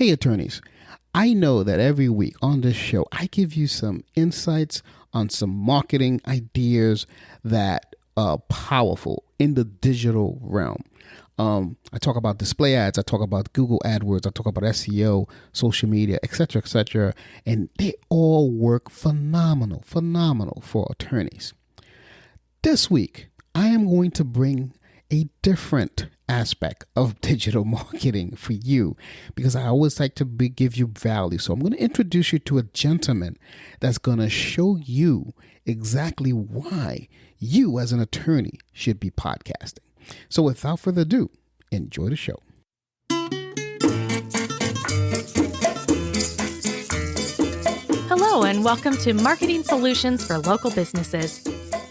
Hey, attorneys. I know that every week on this show, I give you some insights on some marketing ideas that are powerful in the digital realm. I talk about display ads, I talk about Google AdWords, I talk about SEO, social media, etc., and they all work phenomenal for attorneys. This week, I am going to bring a different aspect of digital marketing for you because I always like to give you value. So I'm going to introduce you to a gentleman that's going to show you exactly why you as an attorney should be podcasting. So without further ado, enjoy the show. Hello, and welcome to Marketing Solutions for Local Businesses,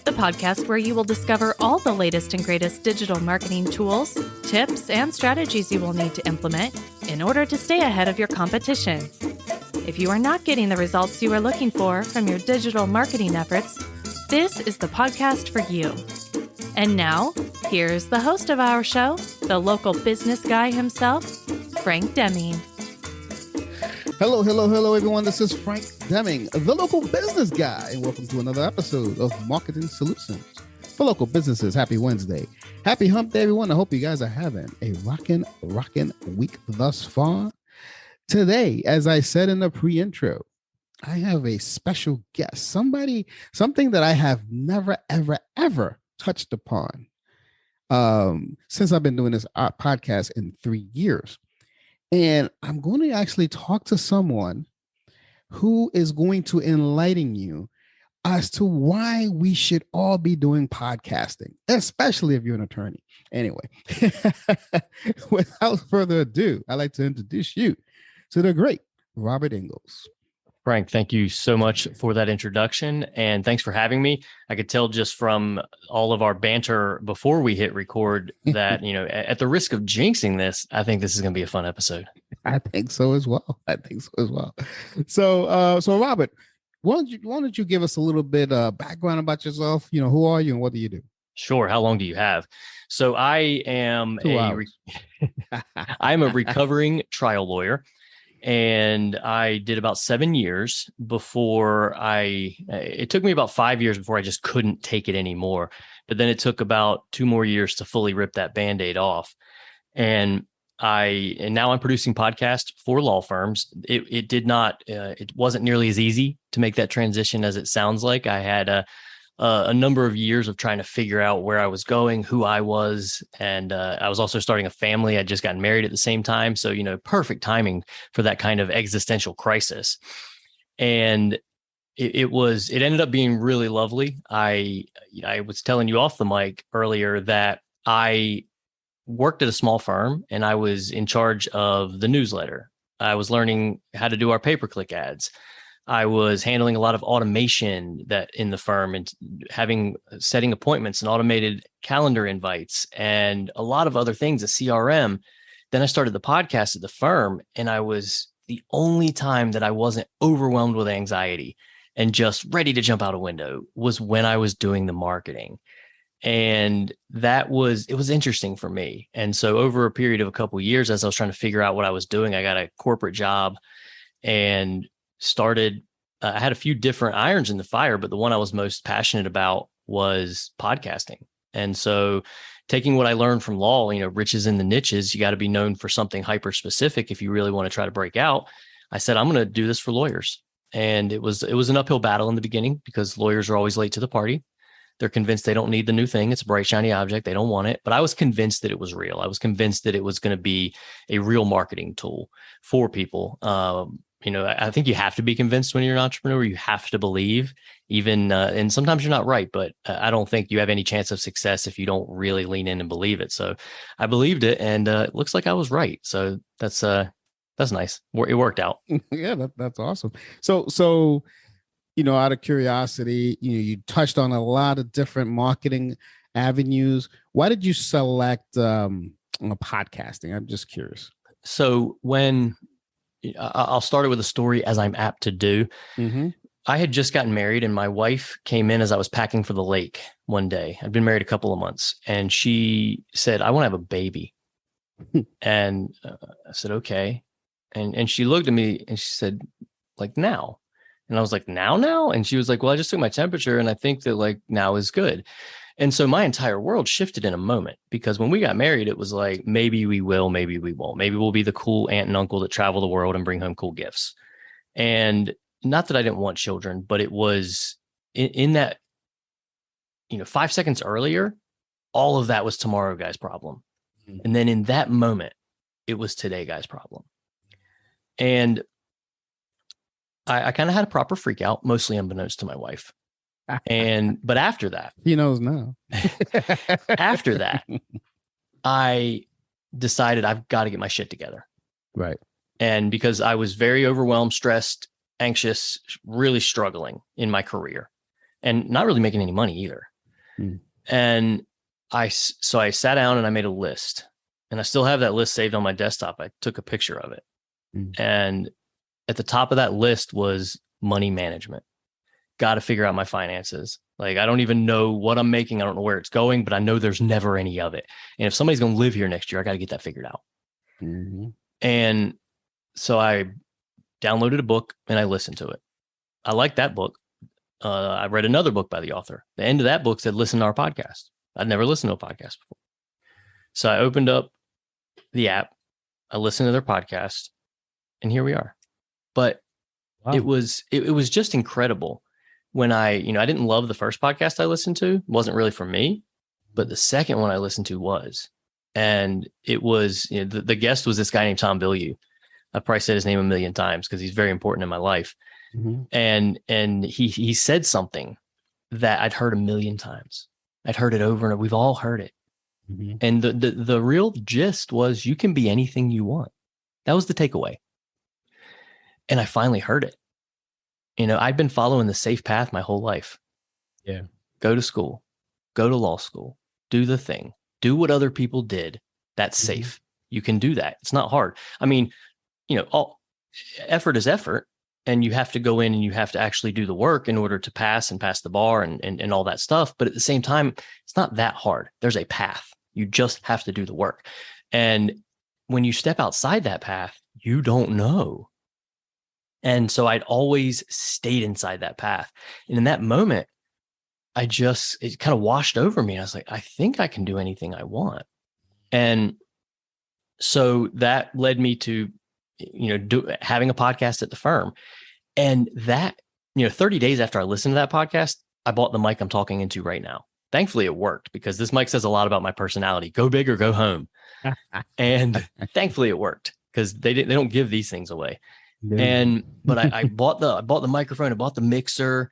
the podcast where you will discover all the latest and greatest digital marketing tools, tips, and strategies you will need to implement in order to stay ahead of your competition. If you are not getting the results you are looking for from your digital marketing efforts, this is the podcast for you. And now, here's the host of our show, the local business guy himself, Frank Deming. Hello, everyone. This is Frank Deming, the local business guy, and welcome to another episode of Marketing Solutions for Local Businesses. Happy Wednesday. Happy hump day, everyone. I hope you guys are having a rockin' week thus far. Today, as I said in the pre-intro, I have a special guest, something that I have never, ever touched upon since I've been doing this podcast in 3 years. And I'm going to actually talk to someone who is going to enlighten you as to why we should all be doing podcasting, especially if you're an attorney. Anyway, without further ado, I'd like to introduce you to the great Robert Ingalls. Frank, thank you so much for that introduction, and thanks for having me. I could tell just from all of our banter before we hit record that, at the risk of jinxing this, I think this is going to be a fun episode. I think so as well. So Robert, why don't you give us a little bit of background about yourself? Who are you and what do you do? Sure. How long do you have? So I am I'm a recovering trial lawyer. And I did about 7 years before it took me about 5 years before I just couldn't take it anymore. But then it took about 2 more years to fully rip that Band-Aid off. And now I'm producing podcasts for law firms. It wasn't nearly as easy to make that transition as it sounds like. I had a number of years of trying to figure out where I was going, who I was. And I was also starting a family. I'd just gotten married at the same time. So, perfect timing for that kind of existential crisis. And it ended up being really lovely. I was telling you off the mic earlier that I worked at a small firm and I was in charge of the newsletter. I was learning how to do our pay-per-click ads. I was handling a lot of automation that in the firm and setting appointments and automated calendar invites and a lot of other things, a CRM. Then I started the podcast at the firm, and I was the only time that I wasn't overwhelmed with anxiety and just ready to jump out a window was when I was doing the marketing. And it was interesting for me. And so over a period of a couple of years, as I was trying to figure out what I was doing, I got a corporate job and started. I had a few different irons in the fire, but the one I was most passionate about was podcasting. And so taking what I learned from law, riches in the niches, you got to be known for something hyper specific if you really want to try to break out. I said, I'm going to do this for lawyers. And it was an uphill battle in the beginning because lawyers are always late to the party. They're convinced they don't need the new thing. It's a bright, shiny object. They don't want it. But I was convinced that it was real. I was convinced that it was going to be a real marketing tool for people. I think you have to be convinced when you're an entrepreneur. You have to believe, even, and sometimes you're not right, but I don't think you have any chance of success if you don't really lean in and believe it. So I believed it, and it looks like I was right. So that's nice. It worked out. Yeah, that's awesome. So out of curiosity, you touched on a lot of different marketing avenues. Why did you select podcasting? I'm just curious. So I'll start it with a story, as I'm apt to do. Mm-hmm. I had just gotten married, and my wife came in as I was packing for the lake one day. I'd been married a couple of months, and she said, "I want to have a baby." And I said, "Okay." And she looked at me and she said, like, now. And I was like, now? And she was like, well, I just took my temperature and I think that like now is good. And so my entire world shifted in a moment, because when we got married, it was like, maybe we will, maybe we won't. Maybe we'll be the cool aunt and uncle that travel the world and bring home cool gifts. And not that I didn't want children, but it was in that, 5 seconds earlier, all of that was tomorrow guy's problem. And then in that moment, it was today guy's problem. And I kind of had a proper freak out, mostly unbeknownst to my wife. But after that, he knows now. After that, I decided I've got to get my shit together. Right. And because I was very overwhelmed, stressed, anxious, really struggling in my career and not really making any money either. And I sat down and I made a list, and I still have that list saved on my desktop. I took a picture of it. And at the top of that list was money management. Got to figure out my finances. Like, I don't even know what I'm making. I don't know where it's going, but I know there's never any of it. And if somebody's going to live here next year, I got to get that figured out. And so I downloaded a book and I listened to it. I liked that book. I read another book by the author. The end of that book said, listen to our podcast. I'd never listened to a podcast before. So I opened up the app, I listened to their podcast, and here we are. But wow. It was just incredible when I didn't love the first podcast I listened to. It wasn't really for me, but the second one I listened to was. And it was, the guest was this guy named Tom Bilyeu. I've probably said his name a million times because he's very important in my life. And he said something that I'd heard a million times. I'd heard it over and over. We've all heard it. And the real gist was, you can be anything you want. That was the takeaway. And I finally heard it. I'd been following the safe path my whole life. Yeah. Go to school, go to law school, do the thing, do what other people did. That's safe. You can do that. It's not hard. I mean, all effort is effort, and you have to go in and you have to actually do the work in order to pass the bar and all that stuff. But at the same time, it's not that hard. There's a path. You just have to do the work. And when you step outside that path, you don't know. And so I'd always stayed inside that path. And in that moment, it kind of washed over me. I was like, I think I can do anything I want. And so that led me to, having a podcast at the firm. And that, 30 days after I listened to that podcast, I bought the mic I'm talking into right now. Thankfully, it worked, because this mic says a lot about my personality. Go big or go home. And thankfully it worked, because they don't give these things away. But I bought the microphone, I bought the mixer,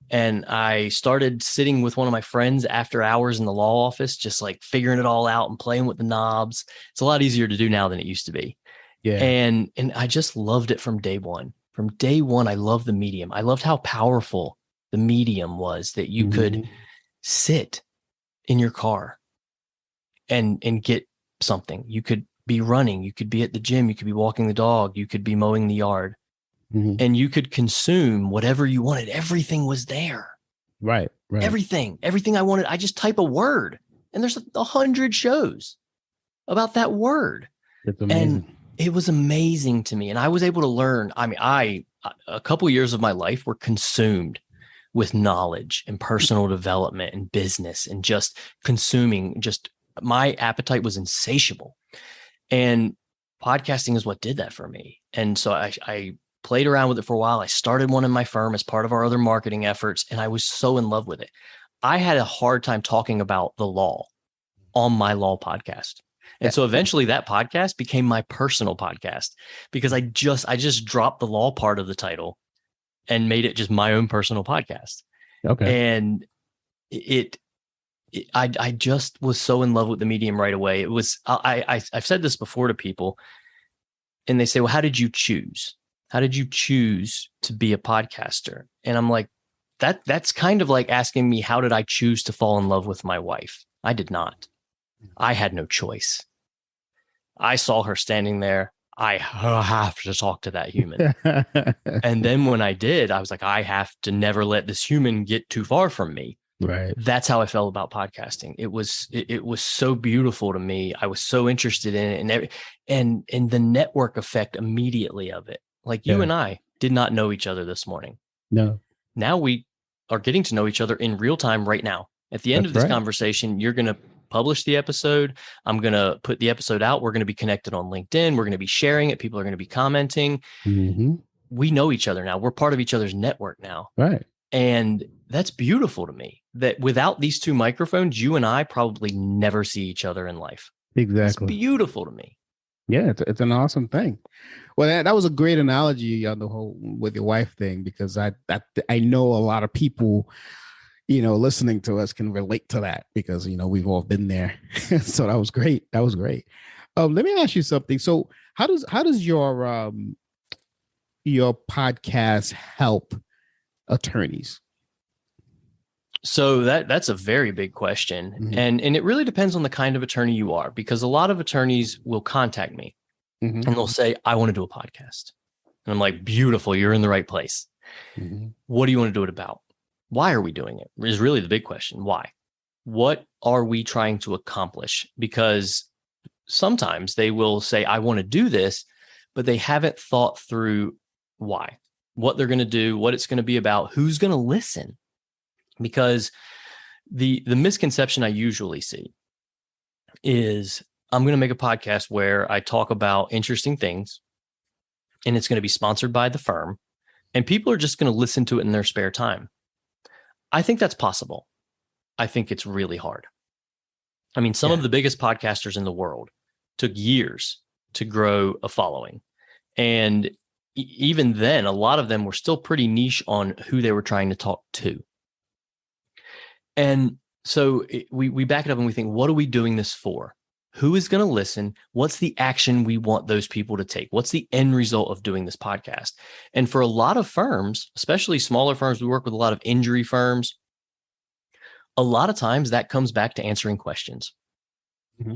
and I started sitting with one of my friends after hours in the law office, just like figuring it all out and playing with the knobs. It's a lot easier to do now than it used to be. Yeah. And I just loved it from day one. From day one, I loved the medium. I loved how powerful the medium was, that you could sit in your car and get something. You could be running, you could be at the gym, you could be walking the dog, you could be mowing the yard, and you could consume whatever you wanted. Everything was there. Right. Everything I wanted. I just type a word, and there's 100 shows about that word. It's amazing. And it was amazing to me. And I was able to learn. I mean, a couple of years of my life were consumed with knowledge and personal development and business, and just consuming. Just my appetite was insatiable. And podcasting is what did that for me. And so I played around with it for a while. I started one in my firm as part of our other marketing efforts, and I was so in love with it. I had a hard time talking about the law on my law podcast. And so eventually that podcast became my personal podcast, because I just dropped the law part of the title and made it just my own personal podcast. Okay. And I just was so in love with the medium right away. It was, I've said this before to people, and they say, well, how did you choose? How did you choose to be a podcaster? And I'm like, that's kind of like asking me, how did I choose to fall in love with my wife? I did not. I had no choice. I saw her standing there. I have to talk to that human. And then when I did, I was like, I have to never let this human get too far from me. Right. That's how I felt about podcasting. It was so beautiful to me. I was so interested in it, and the network effect immediately of it. Like you Yeah. and I did not know each other this morning. No. Now we are getting to know each other in real time right now. At the end That's of this right. conversation, you're going to publish the episode. I'm going to put the episode out. We're going to be connected on LinkedIn. We're going to be sharing it. People are going to be commenting. Mm-hmm. We know each other now. We're part of each other's network now. Right. And that's beautiful to me, that without these two microphones, you and I probably never see each other in life. Exactly. It's beautiful to me. Yeah, it's an awesome thing. Well, that was a great analogy on the whole with your wife thing, because I know a lot of people, listening to us can relate to that, because we've all been there. So that was great. That was great. Let me ask you something. So how does your podcast help attorneys? So that's a very big question. Mm-hmm. And it really depends on the kind of attorney you are, because a lot of attorneys will contact me mm-hmm. and they'll say, I want to do a podcast. And I'm like, beautiful, you're in the right place. Mm-hmm. What do you want to do it about? Why are we doing it? Is really the big question. Why? What are we trying to accomplish? Because sometimes they will say, I want to do this, but they haven't thought through why, what they're going to do, what it's going to be about, who's going to listen. Because the misconception I usually see is I'm going to make a podcast where I talk about interesting things and it's going to be sponsored by the firm and people are just going to listen to it in their spare time. I think that's possible. I think it's really hard. I mean, some of the biggest podcasters in the world took years to grow a following. And even then, a lot of them were still pretty niche on who they were trying to talk to. And so we back it up and we think, what are we doing this for? Who is going to listen? What's the action we want those people to take? What's the end result of doing this podcast? And for a lot of firms, especially smaller firms, we work with a lot of injury firms. A lot of times that comes back to answering questions. Mm-hmm.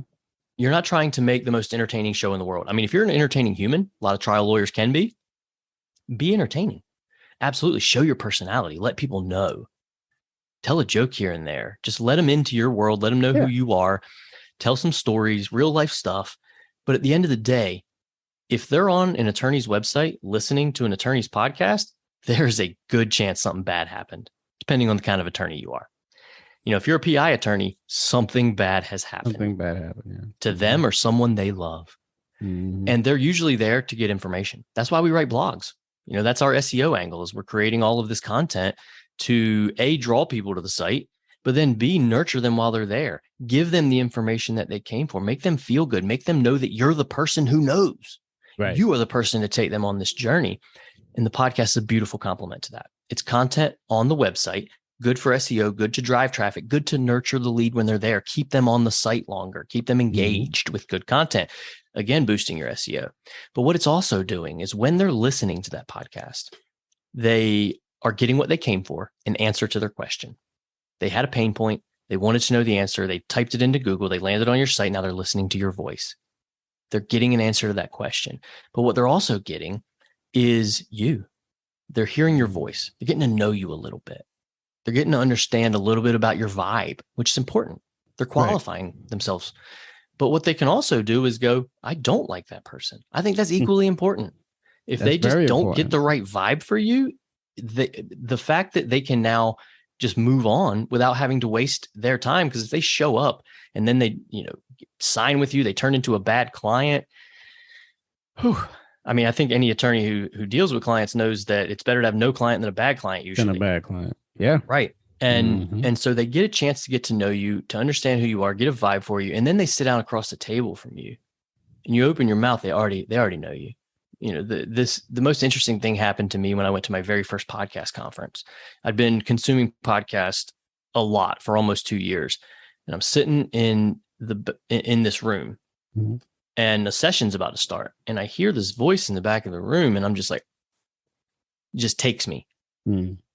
You're not trying to make the most entertaining show in the world. I mean, if you're an entertaining human, a lot of trial lawyers can be entertaining. Absolutely. Show your personality. Let people know. Tell a joke here and there. Just let them into your world. Let them know who you are. Tell some stories, real life stuff. But at the end of the day, if they're on an attorney's website listening to an attorney's podcast, there's a good chance something bad happened, depending on the kind of attorney you are. If you're a PI attorney, something bad has happened. Something bad happened, to them or someone they love. Mm-hmm. And they're usually there to get information. That's why we write blogs. That's our SEO angle, is we're creating all of this content to A, draw people to the site, but then B, nurture them while they're there. Give them the information that they came for. Make them feel good. Make them know that you're the person who knows. Right. You are the person to take them on this journey. And the podcast is a beautiful complement to that. It's content on the website, good for SEO, good to drive traffic, good to nurture the lead when they're there. Keep them on the site longer. Keep them engaged with good content. Again, boosting your SEO. But what it's also doing is when they're listening to that podcast, they are getting what they came for, an answer to their question. They had a pain point. They wanted to know the answer. They typed it into Google. They landed on your site. Now they're listening to your voice. They're getting an answer to that question. But what they're also getting is you. They're hearing your voice. They're getting to know you a little bit. They're getting to understand a little bit about your vibe, which is important. They're qualifying themselves. But what they can also do is go, I don't like that person. I think that's equally important. If they just don't get the right vibe for you, the fact that they can now just move on without having to waste their time, because if they show up and then they sign with you, they turn into a bad client. I mean, I think any attorney who deals with clients knows that it's better to have no client than a bad client usually. Than a bad client. Yeah. Right. And so they get a chance to get to know you, to understand who you are, get a vibe for you, and then they sit down across the table from you and you open your mouth, they already know you. The most interesting thing happened to me when I went to my very first podcast conference. I'd been consuming podcasts a lot for almost 2 years, and I'm sitting in this room, and the session's about to start, and I hear this voice in the back of the room, and I'm just like, it just takes me,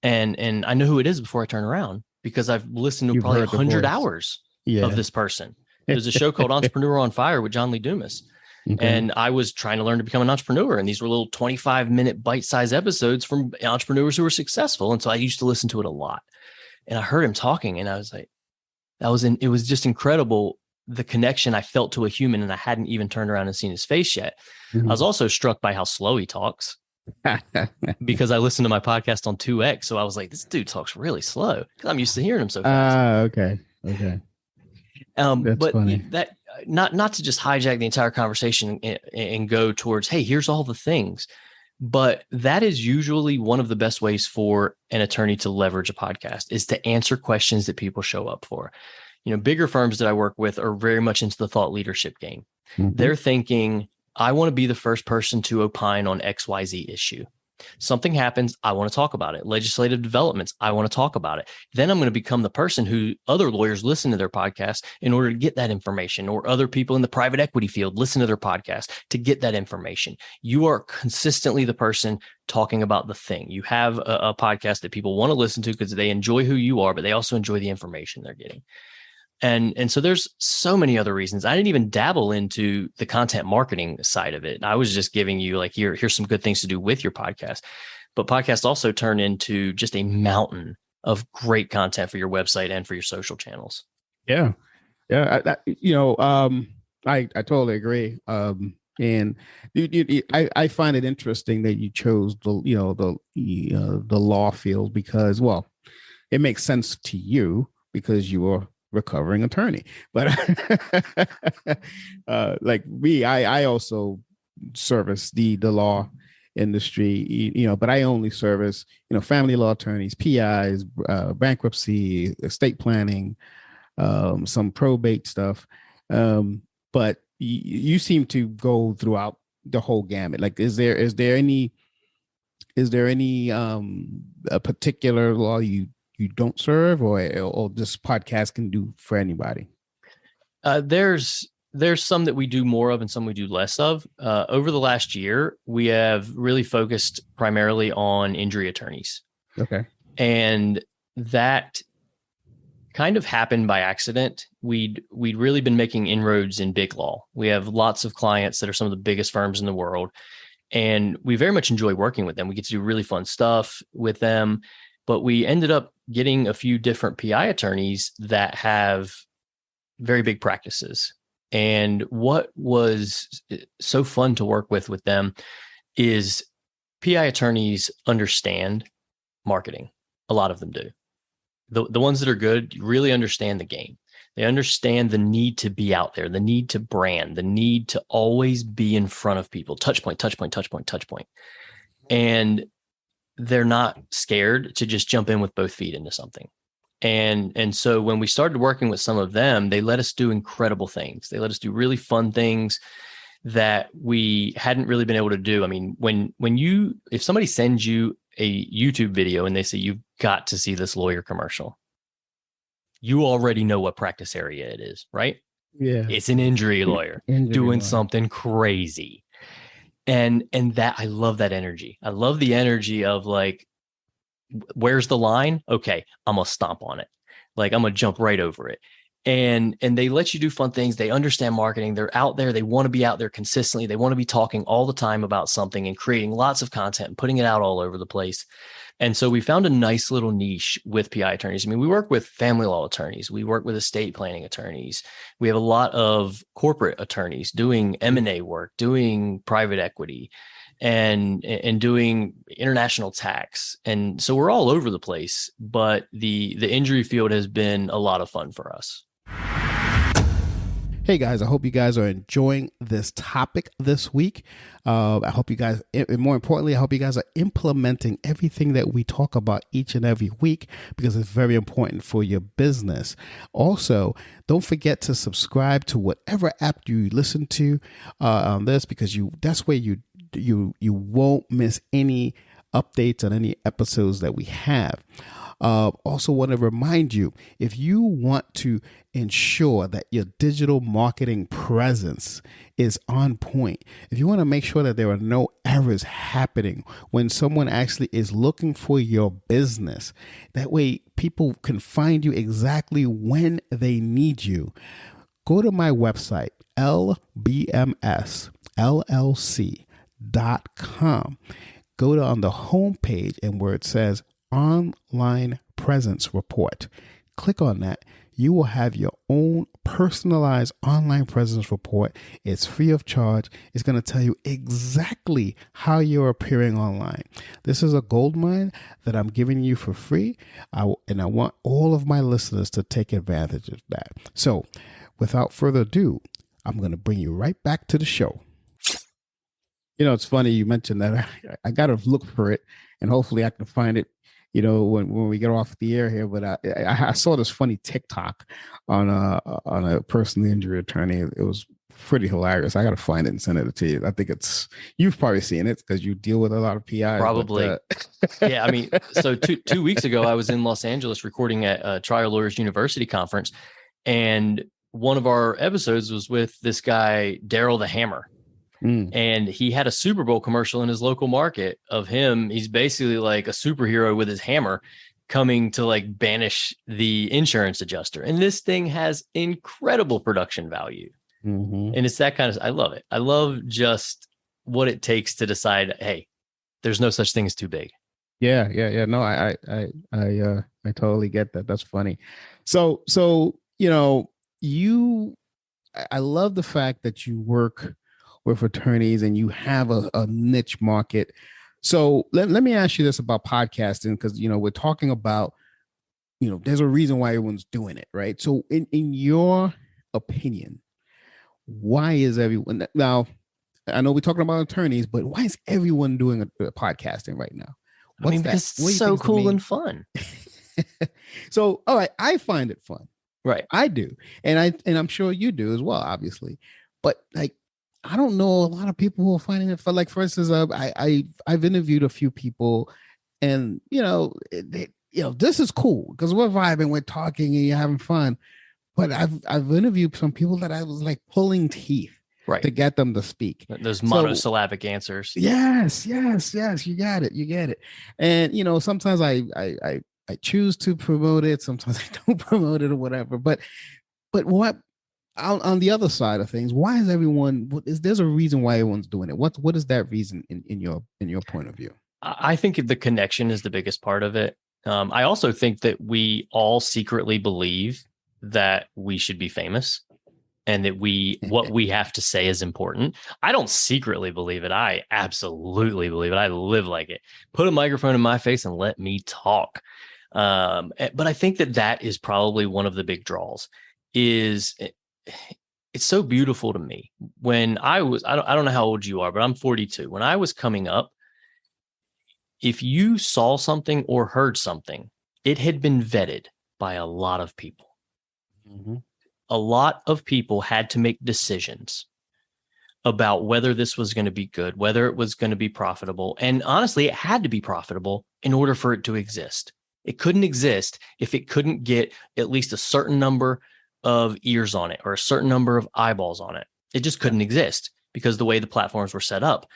and I know who it is before I turn around, because I've listened to probably 100 hours of this person. There's a show called Entrepreneur on Fire with John Lee Dumas. Okay. And I was trying to learn to become an entrepreneur. And these were little 25-minute bite-sized episodes from entrepreneurs who were successful. And so I used to listen to it a lot. And I heard him talking, and I was like, it was just incredible, the connection I felt to a human, and I hadn't even turned around and seen his face yet. I was also struck by how slow he talks because I listened to my podcast on 2X. So I was like, this dude talks really slow because I'm used to hearing him so fast. Okay. That's but funny. that not to just hijack the entire conversation and go towards, hey, here's all the things. But that is usually one of the best ways for an attorney to leverage a podcast, is to answer questions that people show up for. Bigger firms that I work with are very much into the thought leadership game. They're thinking, I want to be the first person to opine on XYZ issue. Something happens, I want to talk about it. Legislative developments, I want to talk about it. Then I'm going to become the person who other lawyers listen to their podcast in order to get that information, or other people in the private equity field listen to their podcast to get that information. You are consistently the person talking about the thing. You have a podcast that people want to listen to because they enjoy who you are, but they also enjoy the information they're getting. And so there's so many other reasons. I didn't even dabble into the content marketing side of it. I was just giving you like, here's some good things to do with your podcast. But podcasts also turn into just a mountain of great content for your website and for your social channels. Yeah. I totally agree. And I find it interesting that you chose the law field because, well, it makes sense to you because you are recovering attorney. But like me, I also service the law industry, but I only service, family law attorneys, PIs, bankruptcy, estate planning, some probate stuff. But you seem to go throughout the whole gamut. Like, is there any a particular law you don't serve, or this podcast can do for anybody? There's some that we do more of and some we do less of. Over the last year, we have really focused primarily on injury attorneys. Okay. And that kind of happened by accident. We'd really been making inroads in big law. We have lots of clients that are some of the biggest firms in the world, and we very much enjoy working with them. We get to do really fun stuff with them, but we ended up getting a few different PI attorneys that have very big practices. And what was so fun to work with them is PI attorneys understand marketing. A lot of them do. The ones that are good really understand the game. They understand the need to be out there, the need to brand, the need to always be in front of people. Touch point. And they're not scared to just jump in with both feet into something. And so when we started working with some of them, they let us do incredible things. They let us do really fun things that we hadn't really been able to do. I mean, if somebody sends you a YouTube video and they say, you've got to see this lawyer commercial, you already know what practice area it is, right? Yeah. It's an injury lawyer doing something crazy. And that, I love that energy. I love the energy of like, where's the line? Okay, I'm going to stomp on it. Like, I'm going to jump right over it. And they let you do fun things. They understand marketing. They're out there. They want to be out there consistently. They want to be talking all the time about something and creating lots of content and putting it out all over the place. And so we found a nice little niche with PI attorneys. I mean, we work with family law attorneys. We work with estate planning attorneys. We have a lot of corporate attorneys doing M&A work, doing private equity, and doing international tax. And so we're all over the place, but the injury field has been a lot of fun for us. Hey guys, I hope you guys are enjoying this topic this week. I hope you guys, and more importantly, I hope you guys are implementing everything that we talk about each and every week, because it's very important for your business. Also, don't forget to subscribe to whatever app you listen to on this, because that's where you won't miss any updates on any episodes that we have. Also want to remind you, if you want to ensure that your digital marketing presence is on point, if you want to make sure that there are no errors happening when someone actually is looking for your business, that way people can find you exactly when they need you, go to my website, lbmsllc.com. Go to on the home page, and where it says online presence report. Click on that. You will have your own personalized online presence report. It's free of charge. It's going to tell you exactly how you're appearing online. This is a gold mine that I'm giving you for free. And I want all of my listeners to take advantage of that. So without further ado, I'm going to bring you right back to the show. It's funny you mentioned that. I got to look for it, and hopefully I can find it, when we get off the air here. But I saw this funny TikTok on a personal injury attorney. It was pretty hilarious. I got to find it and send it to you. I think you've probably seen it because you deal with a lot of PIs. Probably. Yeah. I mean, so 2 weeks ago, I was in Los Angeles recording at a Trial Lawyers University conference, and one of our episodes was with this guy, Daryl the Hammer. And he had a Super Bowl commercial in his local market of him. He's basically like a superhero with his hammer coming to like banish the insurance adjuster. And this thing has incredible production value. And it's that kind of, I love it. I love just what it takes to decide, hey, there's no such thing as too big. Yeah. No, I totally get that. That's funny. So, I love the fact that you work with attorneys and you have a niche market. So let me ask you this about podcasting, because, we're talking about, there's a reason why everyone's doing it, right? So in your opinion, why is everyone now? I know we're talking about attorneys, but why is everyone doing a podcasting right now? Because it's so cool and fun. So, all right, I find it fun. Right. I do. And I'm sure you do as well, obviously. But like, I don't know a lot of people who are finding it fun. Like, for instance, I've interviewed a few people, and this is cool because we're vibing, we're talking, and you're having fun. But I've interviewed some people that I was like pulling teeth to get them to speak. Those monosyllabic answers. Yes. You got it. And sometimes I choose to promote it. Sometimes I don't promote it or whatever. But what? On the other side of things, why is everyone? There's a reason why everyone's doing it. What is that reason in your point of view? I think the connection is the biggest part of it. I also think that we all secretly believe that we should be famous and that what we have to say is important. I don't secretly believe it. I absolutely believe it. I live like it. Put a microphone in my face and let me talk. But I think that is probably one of the big draws. It's so beautiful to me. When I don't know how old you are, but I'm 42. When I was coming up, if you saw something or heard something, it had been vetted by a lot of people. A lot of people had to make decisions about whether this was going to be good, whether it was going to be profitable. And honestly, it had to be profitable in order for it to exist. It couldn't exist if it couldn't get at least a certain number of ears on it or a certain number of eyeballs on it. It just couldn't exist because the way the platforms were set up.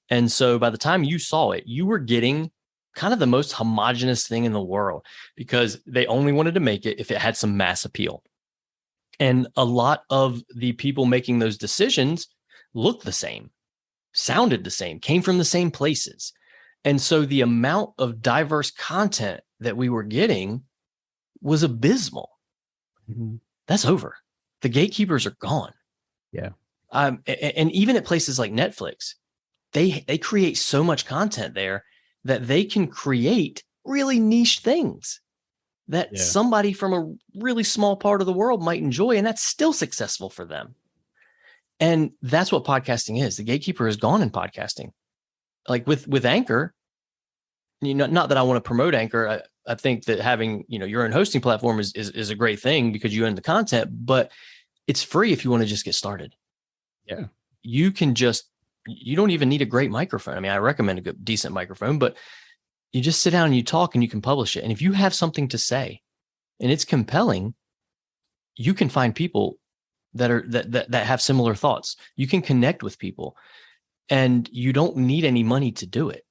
And so by the time you saw it, you were getting kind of the most homogenous thing in the world because they only wanted to make it if it had some mass appeal. And a lot of the people making those decisions looked the same, sounded the same, came from the same places. And so the amount of diverse content that we were getting was abysmal. That's over. The gatekeepers are gone. Yeah. And even at places like Netflix, they create so much content there that they can create really niche things that somebody from a really small part of the world might enjoy, and that's still successful for them. And that's what podcasting is. The gatekeeper is gone in podcasting. Like with Anchor, not that I want to promote Anchor. I think that having, your own hosting platform is a great thing because you own the content, but it's free if you want to just get started. Yeah. You don't even need a great microphone. I mean, I recommend a good, decent microphone, but you just sit down and you talk and you can publish it. And if you have something to say and it's compelling, you can find people that have similar thoughts. You can connect with people and you don't need any money to do it.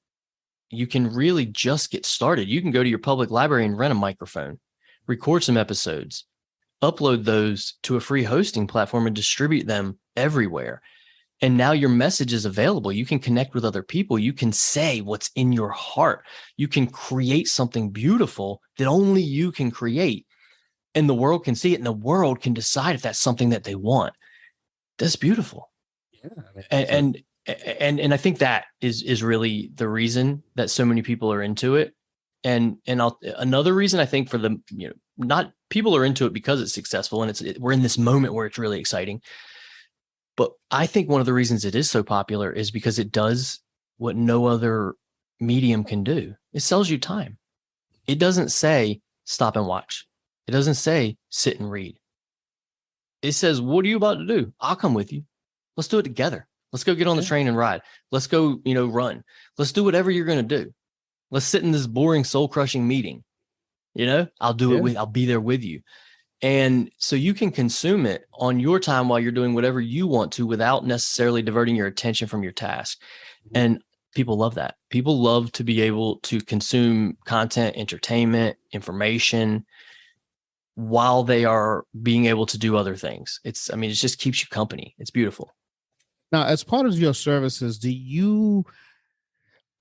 You can really just get started. You can go to your public library and rent a microphone, record some episodes, upload those to a free hosting platform and distribute them everywhere. And now your message is available. You can connect with other people. You can say what's in your heart. You can create something beautiful that only you can create, and the world can see it, and the world can decide if that's something that they want. That's beautiful. Yeah, I mean, And I think that is really the reason that so many people are into it. And another reason I think for the, not people are into it because it's successful and we're in this moment where it's really exciting. But I think one of the reasons it is so popular is because it does what no other medium can do. It sells you time. It doesn't say stop and watch. It doesn't say sit and read. It says, what are you about to do? I'll come with you. Let's do it together. Let's go get on the train and ride. Let's go, run. Let's do whatever you're going to do. Let's sit in this boring, soul-crushing meeting. I'll do it I'll be there with you. And so you can consume it on your time while you're doing whatever you want to without necessarily diverting your attention from your task. And people love that. People love to be able to consume content, entertainment, information while they are being able to do other things. It just keeps you company. It's beautiful. Now, as part of your services, do you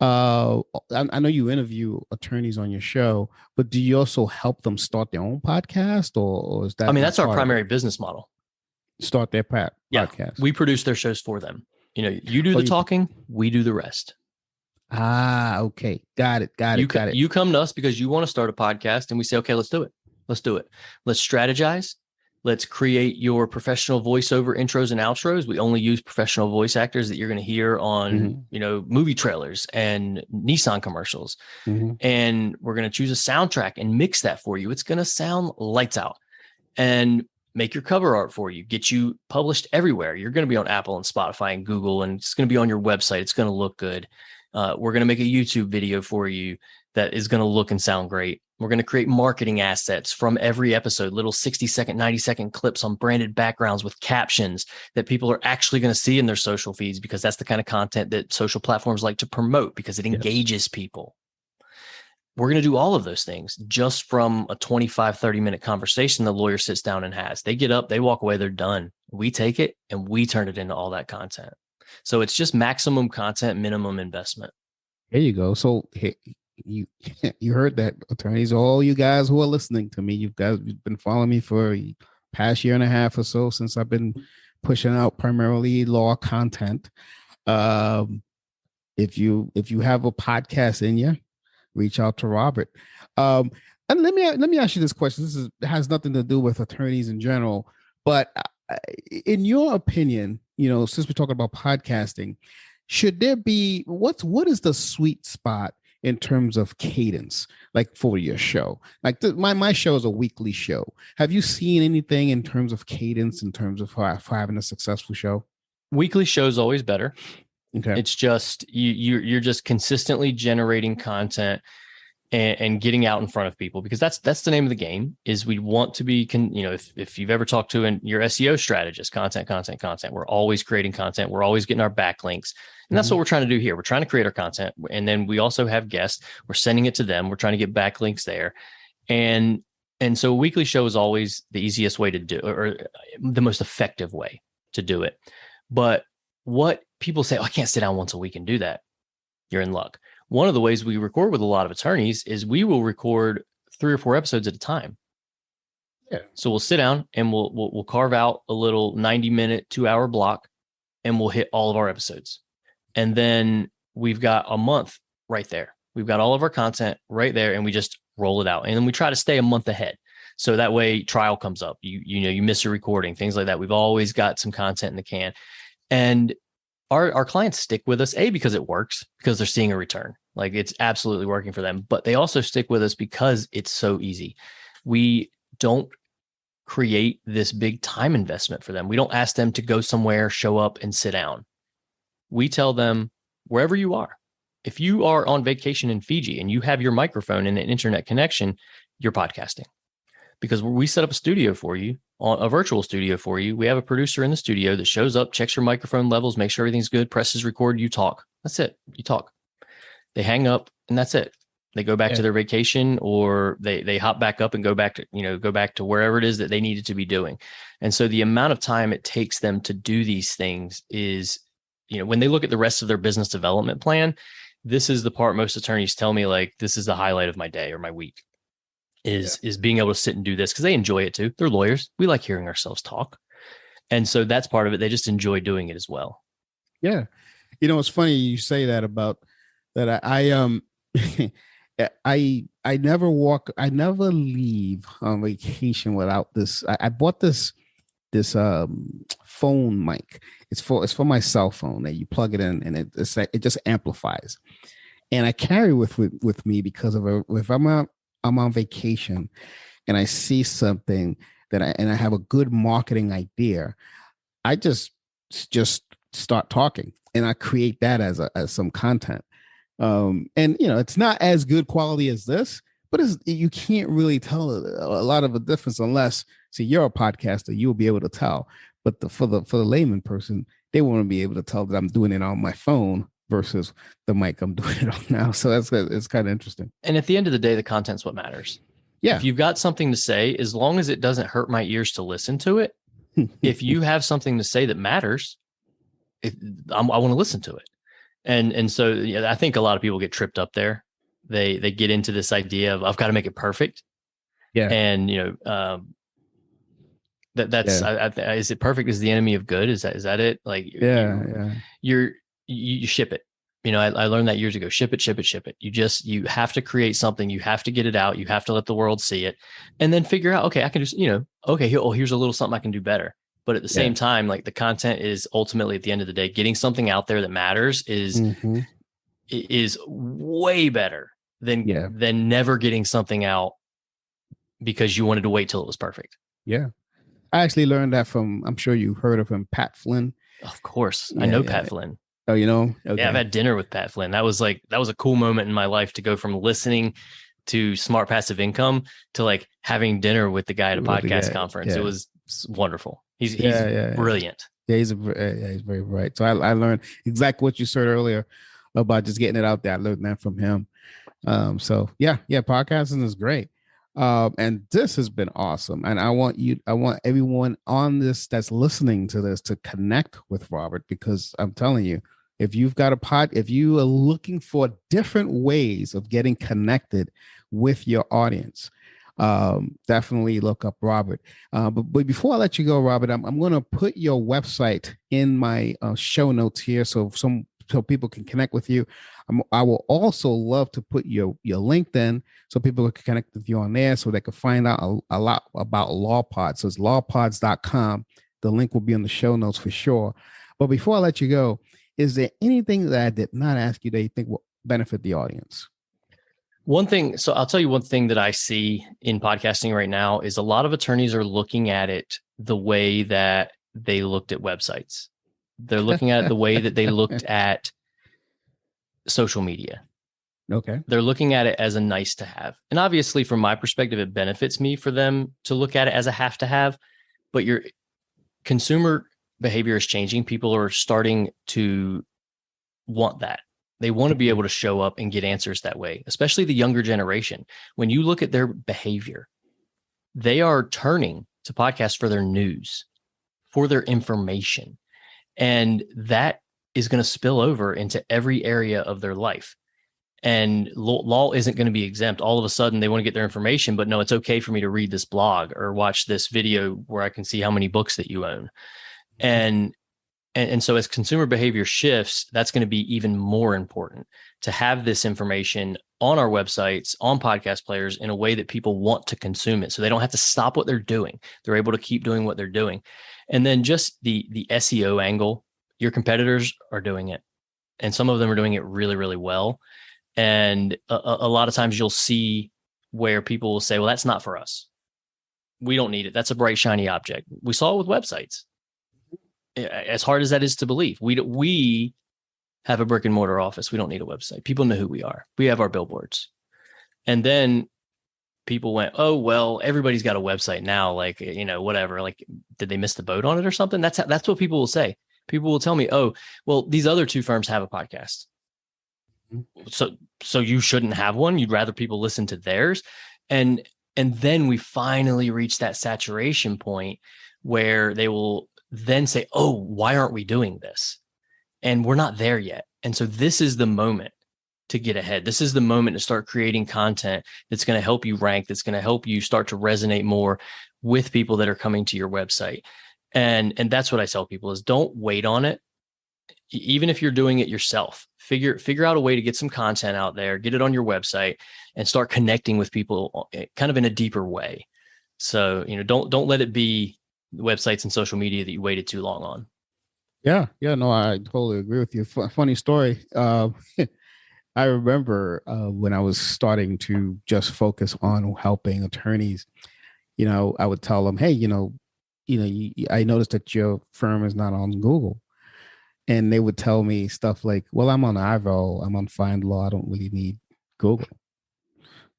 I know you interview attorneys on your show, but do you also help them start their own podcast, or is that? That's our primary business model. Start their podcast. We produce their shows for them. You do the talking, we do the rest. Okay. Got it. You come to us because you want to start a podcast, and we say, okay, let's do it. Let's strategize. Let's create your professional voiceover intros and outros. We only use professional voice actors that you're going to hear on, movie trailers and Nissan commercials. And we're going to choose a soundtrack and mix that for you. It's going to sound lights out, and make your cover art for you, get you published everywhere. You're going to be on Apple and Spotify and Google, and it's going to be on your website. It's going to look good. We're going to make a YouTube video for you that is going to look and sound great. We're going to create marketing assets from every episode, little 60-second, 90-second clips on branded backgrounds with captions that people are actually going to see in their social feeds, because that's the kind of content that social platforms like to promote, because it engages people. We're going to do all of those things just from a 25, 30-minute conversation the lawyer sits down and has. They get up, they walk away, they're done. We take it and we turn it into all that content. So it's just maximum content, minimum investment. There you go. So you heard that, attorneys, all you guys who are listening to me, you've been following me for the past year and a half or so, since I've been pushing out primarily law content. If you have a podcast in you, reach out to Robert. And let me ask you this question. This has nothing to do with attorneys in general, but in your opinion, since we're talking about podcasting, should there be what is the sweet spot in terms of cadence, like for your show? Like my show is a weekly show. Have you seen anything in terms of cadence, in terms of for having a successful show? Weekly show is always better. Okay. It's just you're just consistently generating content and getting out in front of people, because that's the name of the game. Is we want to be if you've ever talked to your SEO strategist, content. We're always creating content. We're always getting our backlinks. And that's what we're trying to do here. We're trying to create our content. And then we also have guests. We're sending it to them. We're trying to get backlinks there. And so a weekly show is always the easiest way to do, or the most effective way to do it. But what people say, I can't sit down once a week and do that. You're in luck. One of the ways we record with a lot of attorneys is we will record 3 or 4 episodes at a time. Yeah. So we'll sit down and we'll carve out a little 90-minute, 2-hour block, and we'll hit all of our episodes. And then we've got a month right there. We've got all of our content right there, and we just roll it out. And then we try to stay a month ahead. So that way trial comes up, you miss a recording, things like that. We've always got some content in the can. And our clients stick with us, because it works, because they're seeing a return. Like, it's absolutely working for them. But they also stick with us because it's so easy. We don't create this big time investment for them. We don't ask them to go somewhere, show up, and sit down. We tell them, wherever you are, if you are on vacation in Fiji and you have your microphone and an internet connection, you're podcasting. Because we set up a studio for you, a virtual studio for you. We have a producer in the studio that shows up, checks your microphone levels, makes sure everything's good, presses record, you talk. That's it. You talk. They hang up, and that's it. They go back to their vacation, or they hop back up and go back to wherever it is that they needed to be doing. And so the amount of time it takes them to do these things is when they look at the rest of their business development plan, this is the part most attorneys tell me, like, this is the highlight of my day or my week is being able to sit and do this, because they enjoy it too. They're lawyers. We like hearing ourselves talk. And so that's part of it. They just enjoy doing it as well. Yeah. It's funny you say that about that. I never leave on vacation without this. I bought this phone mic. It's for my cell phone that you plug it in and it just amplifies. And I carry with me because if I'm on vacation and I see something that I have a good marketing idea, I just start talking and I create that as some content. And it's not as good quality as this, but you can't really tell a lot of a difference unless, see, you're a podcaster, you'll be able to tell. But for the layman person, they won't be able to tell that I'm doing it on my phone versus the mic I'm doing it on now. So it's kind of interesting. And at the end of the day, the content's what matters. Yeah. If you've got something to say, as long as it doesn't hurt my ears to listen to it, if you have something to say that matters, I want to listen to it. And so I think a lot of people get tripped up there. They get into this idea of, I've got to make it perfect. Yeah. And is it perfect is the enemy of good? Is that it? Like, you ship it. I learned that years ago. Ship it. You have to create something. You have to get it out. You have to let the world see it, and then figure out, okay, I can just, here's a little something I can do better. But at the same time, like, the content is ultimately, at the end of the day, getting something out there that matters is way better than never getting something out because you wanted to wait till it was perfect. Yeah. I actually learned that from, I'm sure you heard of him, Pat Flynn. Of course. I know Pat Flynn. Oh, you know? Okay. Yeah, I've had dinner with Pat Flynn. That was a cool moment in my life to go from listeling to Smart Passive Income to like having dinner with the guy at a podcast conference. Yeah. It was wonderful. He's brilliant. Yeah, he's very bright. So I learned exactly what you said earlier about just getting it out there. I learned that from him. So podcasting is great. And this has been awesome. And I want everyone on this that's listening to this to connect with Robert, because I'm telling you, if you've got if you are looking for different ways of getting connected with your audience, definitely look up Robert. But before I let you go, Robert, I'm going to put your website in my show notes here so people can connect with you. I will also love to put your LinkedIn so people can connect with you on there so they can find out a lot about LawPods. So it's lawpods.com. The link will be in the show notes for sure. But before I let you go, is there anything that I did not ask you that you think will benefit the audience? One thing, so I'll tell you one thing that I see in podcasting right now is a lot of attorneys are looking at it the way that they looked at websites. They're looking at it the way that they looked at social media. Okay. They're looking at it as a nice to have. And obviously, from my perspective, it benefits me for them to look at it as a have to have. But your consumer behavior is changing. People are starting to want that. They want to be able to show up and get answers that way, especially the younger generation. When you look at their behavior, they are turning to podcasts for their news, for their information. And that is going to spill over into every area of their life. And law isn't going to be exempt. All of a sudden, they want to get their information, but no, it's okay for me to read this blog or watch this video where I can see how many books that you own. And so as consumer behavior shifts, that's going to be even more important to have this information on our websites, on podcast players in a way that people want to consume it. So they don't have to stop what they're doing. They're able to keep doing what they're doing. And then just the SEO angle, your competitors are doing it. And some of them are doing it really, really well. And a lot of times you'll see where people will say, well, that's not for us. We don't need it. That's a bright, shiny object. We saw it with websites. As hard as that is to believe, we have a brick and mortar office. We don't need a website. People know who we are. We have our billboards. And then people went, oh, well, everybody's got a website now. Like, whatever, like, did they miss the boat on it or something? That's what people will say. People will tell me, oh, well, these other two firms have a podcast. So you shouldn't have one. You'd rather people listen to theirs. And then we finally reach that saturation point where they will then say, oh, why aren't we doing this? and we're not there yet. And so this is the moment to get ahead. This is the moment to start creating content that's going to help you rank, that's going to help you start to resonate more with people that are coming to your website. And that's what I tell people is don't wait on it. Even if you're doing it yourself, figure out a way to get some content out there, get it on your website, and start connecting with people kind of in a deeper way. So, don't let it be websites and social media that you waited too long on. Yeah, no, I totally agree with you. Funny story. I remember when I was starting to just focus on helping attorneys, I would tell them, hey, I noticed that your firm is not on Google. And they would tell me stuff like, well, I'm on Ivo, I'm on Find Law, I don't really need Google.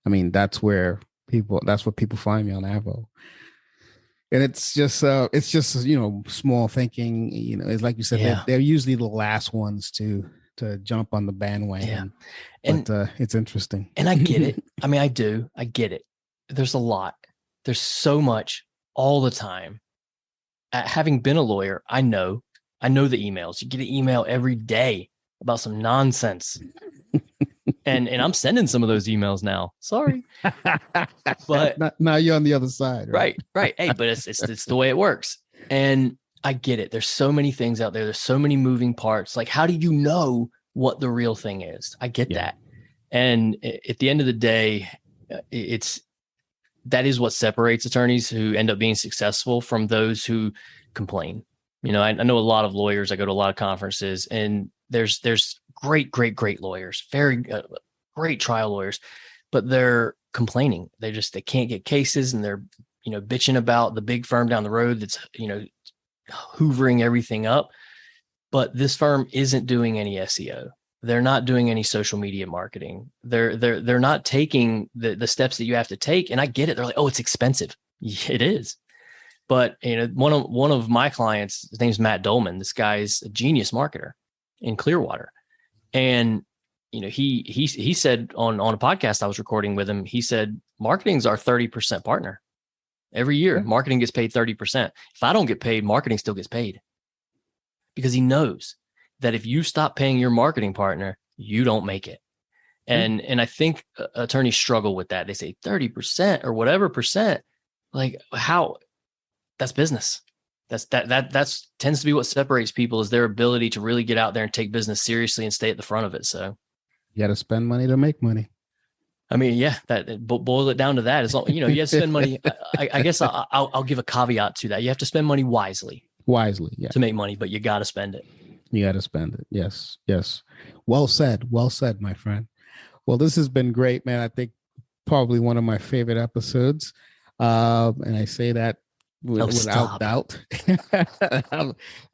I mean, that's where people find me on Ivo. And it's just small thinking, it's like you said, they're usually the last ones to jump on the bandwagon. Yeah. But it's interesting. And I get it. I mean, I get it. There's a lot. There's so much all the time. Having been a lawyer, I know the emails. You get an email every day about some nonsense. and I'm sending some of those emails now. Sorry. But now you're on the other side. Right. Hey, but it's the way it works. And I get it. There's so many things out there. There's so many moving parts. Like, how do you know what the real thing is? I get that. And at the end of the day, that is what separates attorneys who end up being successful from those who complain. I know a lot of lawyers. I go to a lot of conferences, and there's great lawyers, very great trial lawyers, but they're complaining. They can't get cases, and they're, bitching about the big firm down the road that's, hoovering everything up. But this firm isn't doing any SEO. They're not doing any social media marketing. They're not taking the steps that you have to take. And I get it. They're like, oh, it's expensive. It is. But one of my clients, his name's Matt Dolman. This guy's a genius marketer in Clearwater. And he said on a podcast I was recording with him, he said marketing's our 30% partner. Every year, marketing gets paid 30%. If I don't get paid, marketing still gets paid. Because he knows that if you stop paying your marketing partner, you don't make it. And I think attorneys struggle with that. They say 30% or whatever percent. Like, how? That's business. That's tends to be what separates people, is their ability to really get out there and take business seriously and stay at the front of it. So you got to spend money to make money. I mean, that boil it down to that. As long, you have to spend money. I guess I'll give a caveat to that. You have to spend money wisely, yeah, to make money, but you got to spend it. You got to spend it. Yes. Well said, my friend. Well, this has been great, man. I think probably one of my favorite episodes. And I say that without doubt.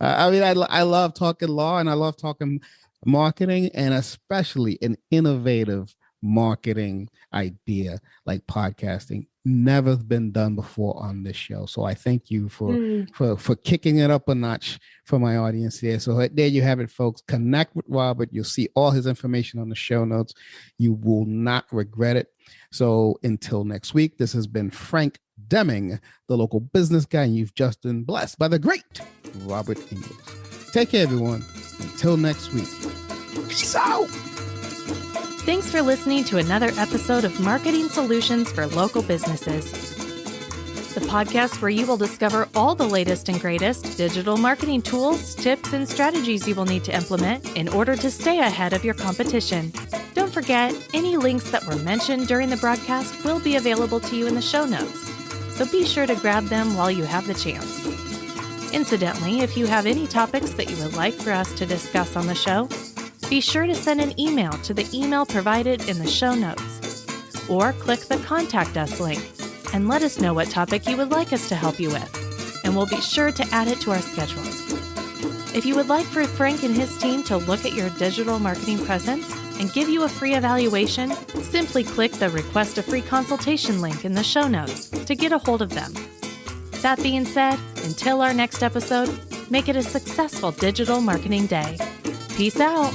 I mean, I love talking law, and I love talking marketing, and especially an innovative marketing idea like podcasting. Never been done before on this show. So I thank you for kicking it up a notch for my audience here. So there you have it, folks. Connect with Robert. You'll see all his information on the show notes. You will not regret it. So until next week, this has been Frank Deming, the local business guy, and you've just been blessed by the great Robert Ingalls. Take care, everyone. Until next week. Peace out. Thanks for listening to another episode of Marketing Solutions for Local Businesses, the podcast where you will discover all the latest and greatest digital marketing tools, tips, and strategies you will need to implement in order to stay ahead of your competition. Don't forget, any links that were mentioned during the broadcast will be available to you in the show notes, so be sure to grab them while you have the chance. Incidentally, if you have any topics that you would like for us to discuss on the show, be sure to send an email to the email provided in the show notes, or click the Contact Us link and let us know what topic you would like us to help you with, and we'll be sure to add it to our schedule. If you would like for Frank and his team to look at your digital marketing presence and give you a free evaluation, simply click the Request a Free Consultation link in the show notes to get a hold of them. That being said, until our next episode, make it a successful digital marketing day. Peace out.